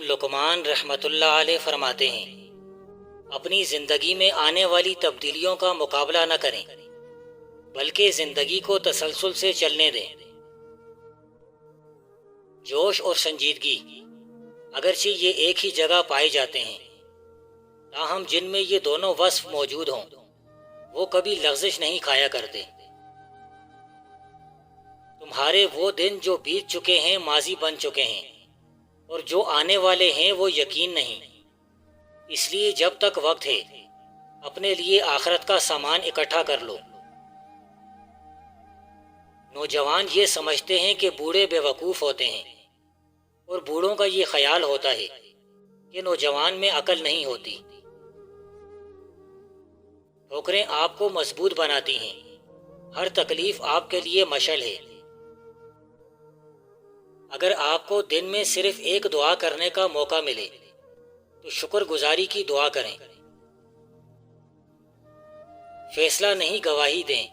لقمان رحمۃ اللہ علیہ فرماتے ہیں، اپنی زندگی میں آنے والی تبدیلیوں کا مقابلہ نہ کریں بلکہ زندگی کو تسلسل سے چلنے دیں۔ جوش اور سنجیدگی اگرچہ یہ ایک ہی جگہ پائے جاتے ہیں، تاہم جن میں یہ دونوں وصف موجود ہوں وہ کبھی لغزش نہیں کھایا کرتے۔ تمہارے وہ دن جو بیت چکے ہیں ماضی بن چکے ہیں، اور جو آنے والے ہیں وہ یقین نہیں۔ اس لیے جب تک وقت ہے اپنے لیے آخرت کا سامان اکٹھا کر لو۔ نوجوان یہ سمجھتے ہیں کہ بوڑھے بے وقوف ہوتے ہیں، اور بوڑھوں کا یہ خیال ہوتا ہے کہ نوجوان میں عقل نہیں ہوتی۔ ٹھوکریں آپ کو مضبوط بناتی ہیں، ہر تکلیف آپ کے لیے مشعل ہے۔ اگر آپ کو دن میں صرف ایک دعا کرنے کا موقع ملے تو شکر گزاری کی دعا کریں۔ فیصلہ نہیں گواہی دیں،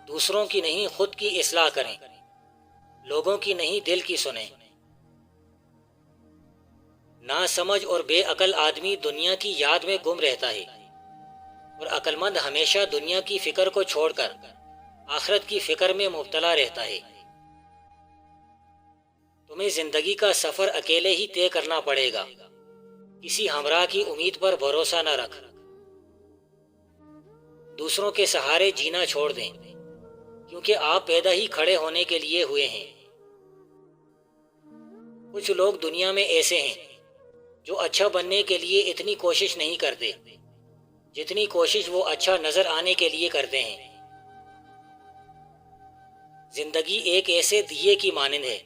دوسروں کی نہیں خود کی اصلاح کریں، لوگوں کی نہیں دل کی سنیں۔ ناسمجھ اور بے عقل آدمی دنیا کی یاد میں گم رہتا ہے، اور عقل مند ہمیشہ دنیا کی فکر کو چھوڑ کر آخرت کی فکر میں مبتلا رہتا ہے۔ تمہیں زندگی کا سفر اکیلے ہی طے کرنا پڑے گا، کسی ہمراہ کی امید پر بھروسہ نہ رکھ۔ دوسروں کے سہارے جینا چھوڑ دیں، کیونکہ آپ پیدا ہی کھڑے ہونے کے لیے ہوئے ہیں۔ کچھ لوگ دنیا میں ایسے ہیں جو اچھا بننے کے لیے اتنی کوشش نہیں کرتے جتنی کوشش وہ اچھا نظر آنے کے لیے کرتے ہیں۔ زندگی ایک ایسے دیے کی مانند ہے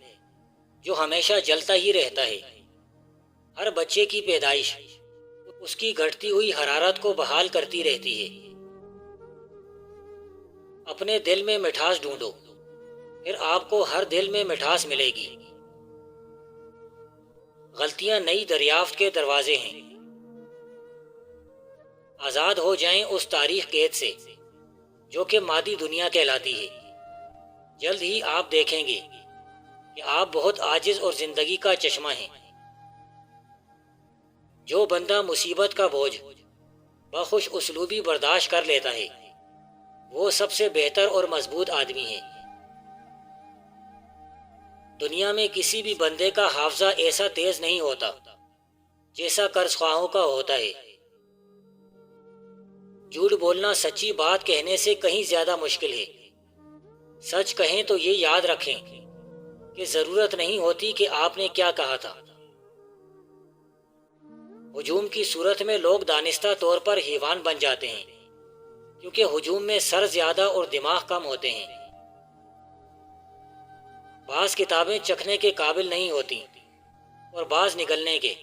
جو ہمیشہ جلتا ہی رہتا ہے۔ ہر بچے کی پیدائش اس کی گھٹتی ہوئی حرارت کو بحال کرتی رہتی ہے۔ اپنے دل میں مٹھاس ڈھونڈو، پھر آپ کو ہر دل میں مٹھاس ملے گی۔ غلطیاں نئی دریافت کے دروازے ہیں۔ آزاد ہو جائیں اس تاریخ قید سے جو کہ مادی دنیا کہلاتی ہے۔ جلد ہی آپ دیکھیں گے کہ آپ بہت عاجز اور زندگی کا چشمہ ہیں۔ جو بندہ مصیبت کا بوجھ بخوش اسلوبی برداشت کر لیتا ہے وہ سب سے بہتر اور مضبوط آدمی ہے۔ دنیا میں کسی بھی بندے کا حافظہ ایسا تیز نہیں ہوتا جیسا قرض خواہوں کا ہوتا ہے۔ جھوٹ بولنا سچی بات کہنے سے کہیں زیادہ مشکل ہے۔ سچ کہیں تو یہ یاد رکھیں کہ ضرورت نہیں ہوتی کہ آپ نے کیا کہا تھا۔ ہجوم کی صورت میں لوگ دانستہ طور پر حیوان بن جاتے ہیں، کیونکہ ہجوم میں سر زیادہ اور دماغ کم ہوتے ہیں۔ بعض کتابیں چکھنے کے قابل نہیں ہوتی اور بعض نگلنے کے،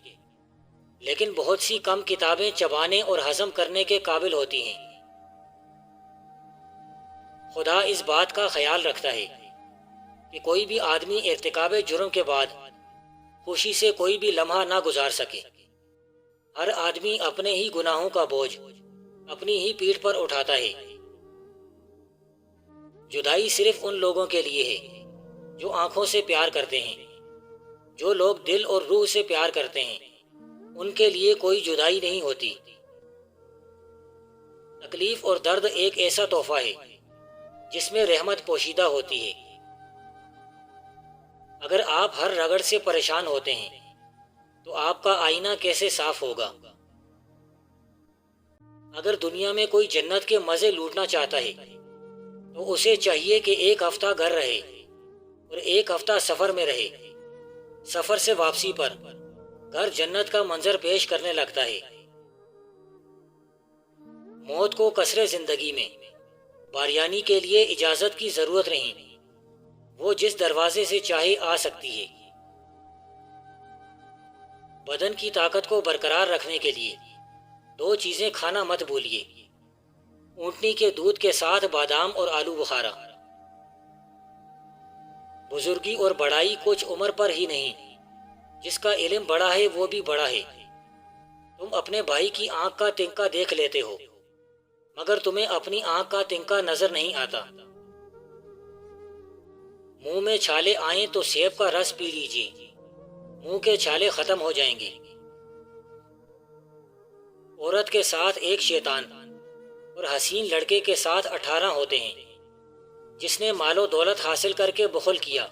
لیکن بہت سی کم کتابیں چبانے اور ہضم کرنے کے قابل ہوتی ہیں۔ خدا اس بات کا خیال رکھتا ہے کہ کوئی بھی آدمی ارتکاب جرم کے بعد خوشی سے کوئی بھی لمحہ نہ گزار سکے۔ ہر آدمی اپنے ہی گناہوں کا بوجھ اپنی ہی پیٹھ پر اٹھاتا ہے۔ جدائی صرف ان لوگوں کے لیے ہے جو آنکھوں سے پیار کرتے ہیں۔ جو لوگ دل اور روح سے پیار کرتے ہیں ان کے لیے کوئی جدائی نہیں ہوتی۔ تکلیف اور درد ایک ایسا تحفہ ہے جس میں رحمت پوشیدہ ہوتی ہے۔ اگر آپ ہر رگڑ سے پریشان ہوتے ہیں تو آپ کا آئینہ کیسے صاف ہوگا؟ اگر دنیا میں کوئی جنت کے مزے لوٹنا چاہتا ہے تو اسے چاہیے کہ ایک ہفتہ گھر رہے اور ایک ہفتہ سفر میں رہے۔ سفر سے واپسی پر گھر جنت کا منظر پیش کرنے لگتا ہے۔ موت کو قصر زندگی میں باریانی کے لیے اجازت کی ضرورت نہیں، وہ جس دروازے سے چاہے آ سکتی ہے۔ بدن کی طاقت کو برقرار رکھنے کے لیے 2 چیزیں کھانا مت بھولیے: اونٹنی کے دودھ کے ساتھ بادام اور آلو بخارا۔ بزرگی اور بڑائی کچھ عمر پر ہی نہیں، جس کا علم بڑا ہے وہ بھی بڑا ہے۔ تم اپنے بھائی کی آنکھ کا تنکا دیکھ لیتے ہو مگر تمہیں اپنی آنکھ کا تنکا نظر نہیں آتا۔ منہ میں چھالے آئیں تو سیب کا رس پی لیجیے، منہ کے چھالے ختم ہو جائیں گے۔ عورت کے ساتھ ایک شیطان اور حسین لڑکے کے ساتھ 18 ہوتے ہیں۔ جس نے مال و دولت حاصل کر کے بخل کیا،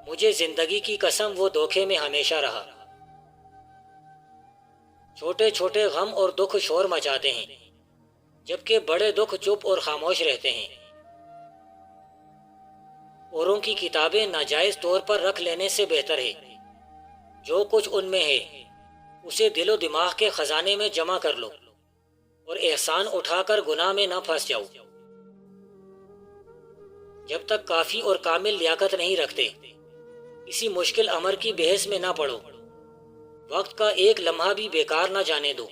مجھے زندگی کی قسم وہ دھوکے میں ہمیشہ رہا۔ چھوٹے چھوٹے غم اور دکھ شور مچاتے ہیں، جبکہ بڑے دکھ چپ اور خاموش رہتے ہیں۔ اوروں کی کتابیں ناجائز طور پر رکھ لینے سے بہتر ہے جو کچھ ان میں ہے اسے دل و دماغ کے خزانے میں جمع کر لو اور احسان اٹھا کر گناہ میں نہ پھنس جاؤ۔ جب تک کافی اور کامل لیاقت نہیں رکھتے کسی مشکل امر کی بحث میں نہ پڑو۔ وقت کا ایک لمحہ بھی بیکار نہ جانے دو۔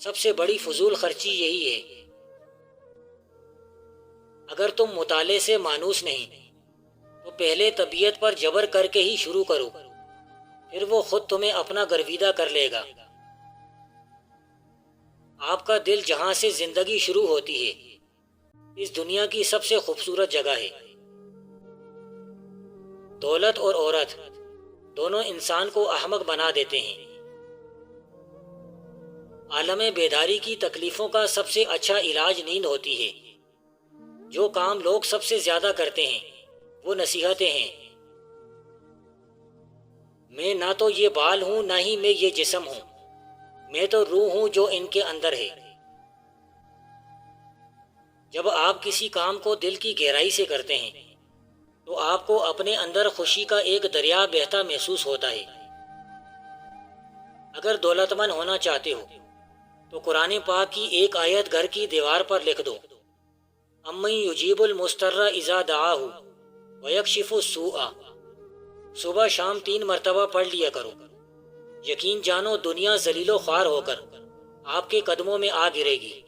سب سے بڑی فضول خرچی یہی ہے۔ اگر تم مطالعے سے مانوس نہیں تو پہلے طبیعت پر جبر کر کے ہی شروع کرو، پھر وہ خود تمہیں اپنا گرویدہ کر لے گا۔ آپ کا دل جہاں سے زندگی شروع ہوتی ہے اس دنیا کی سب سے خوبصورت جگہ ہے۔ دولت اور عورت دونوں انسان کو احمق بنا دیتے ہیں۔ عالم بیداری کی تکلیفوں کا سب سے اچھا علاج نیند ہوتی ہے۔ جو کام لوگ سب سے زیادہ کرتے ہیں وہ نصیحتیں ہیں۔ میں نہ تو یہ بال ہوں نہ ہی میں یہ جسم ہوں، میں تو روح ہوں جو ان کے اندر ہے۔ جب آپ کسی کام کو دل کی گہرائی سے کرتے ہیں تو آپ کو اپنے اندر خوشی کا ایک دریا بہتا محسوس ہوتا ہے۔ اگر دولت مند ہونا چاہتے ہو تو قرآن پاک کی ایک آیت گھر کی دیوار پر لکھ دو، امن یجیب المضطر اذا دعاہ ویکشف السوء۔ صبح شام 3 مرتبہ پڑھ لیا کرو۔ یقین جانو دنیا ذلیل و خوار ہو کر آپ کے قدموں میں آ گرے گی۔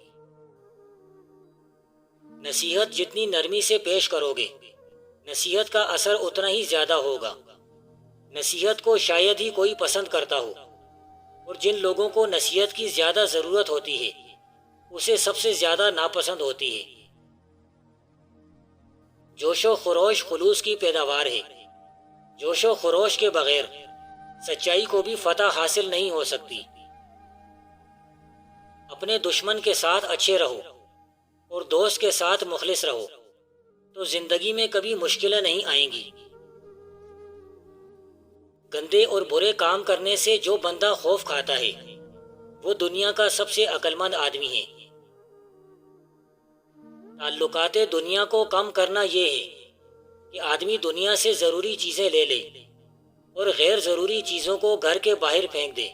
نصیحت جتنی نرمی سے پیش کرو گے نصیحت کا اثر اتنا ہی زیادہ ہوگا۔ نصیحت کو شاید ہی کوئی پسند کرتا ہو، اور جن لوگوں کو نصیحت کی زیادہ ضرورت ہوتی ہے اسے سب سے زیادہ ناپسند ہوتی ہے۔ جوش و خروش خلوص کی پیداوار ہے۔ جوش و خروش کے بغیر سچائی کو بھی فتح حاصل نہیں ہو سکتی۔ اپنے دشمن کے ساتھ اچھے رہو اور دوست کے ساتھ مخلص رہو تو زندگی میں کبھی مشکلیں نہیں آئیں گی۔ گندے اور برے کام کرنے سے جو بندہ خوف کھاتا ہے وہ دنیا کا سب سے عقل مند آدمی ہے۔ تعلقات دنیا کو کم کرنا یہ ہے کہ آدمی دنیا سے ضروری چیزیں لے لے اور غیر ضروری چیزوں کو گھر کے باہر پھینک دے۔